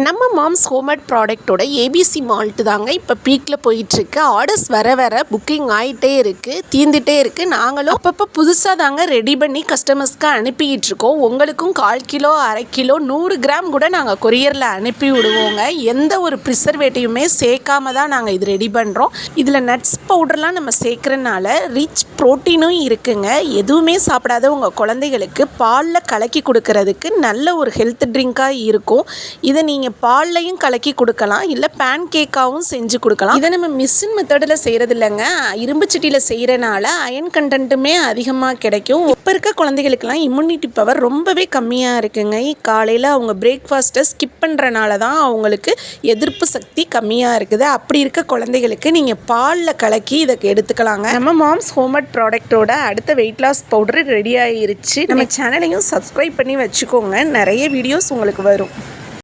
நம்ம moms homemade ப்ராடக்ட்டோட ABC malt தாங்க இப்போ பீக்கில் போயிட்டுருக்கு. ஆர்டர்ஸ் வர வர புக்கிங் ஆகிட்டே இருக்குது, தீர்ந்துட்டே இருக்குது. நாங்களும் அப்பப்போ புதுசாக தாங்க ரெடி பண்ணி கஸ்டமர்ஸ்க்கு அனுப்பிக்கிட்டு இருக்கோம். உங்களுக்கும் 1/4 கிலோ 1/2 கிலோ 100 கிராம் கூட நாங்கள் கொரியரில் அனுப்பி விடுவோங்க. எந்த ஒரு ப்ரிசர்வேட்டிவுமே சேர்க்காம தான் நாங்கள் இது ரெடி பண்ணுறோம். இதில் நட்ஸ் பவுடர்லாம் நம்ம சேர்க்குறனால ரிச் ப்ரோட்டீனும் இருக்குங்க. எதுவுமே சாப்பிடாத உங்கள் குழந்தைகளுக்கு பாலில் கலக்கி கொடுக்கறதுக்கு நல்ல ஒரு ஹெல்த் ட்ரிங்காக இருக்கும். இதை நீங்கள் பால்லையும் கலக்கி கொடுக்கலாம், இல்லை பேன் கேக்காகவும் செஞ்சு கொடுக்கலாம். இதை நம்ம மிஷின் மெத்தடில் செய்கிறது இல்லைங்க, இரும்பு சட்டியில் செய்கிறனால அயன் கண்டென்ட்டுமே அதிகமாக கிடைக்கும். இப்போ இருக்க குழந்தைகளுக்கெல்லாம் இம்யூனிட்டி பவர் ரொம்பவே கம்மியாக இருக்குங்க. காலையில் அவங்க பிரேக்ஃபாஸ்ட்டை ஸ்கிப் பண்ணுறனால தான் அவங்களுக்கு எதிர்ப்பு சக்தி கம்மியாக இருக்குது. அப்படி இருக்க குழந்தைகளுக்கு நீங்கள் பாலில் கலக்கி இதை எடுத்துக்கலாங்க. நம்ம மாம்ஸ் ஹோம்மேட் ப்ராடக்ட்டோட அடுத்த வெயிட் லாஸ் பவுடர் ரெடி ஆகிருச்சு. நம்ம சேனலையும் சப்ஸ்கிரைப் பண்ணி வச்சுக்கோங்க, நிறைய வீடியோஸ் உங்களுக்கு வரும்.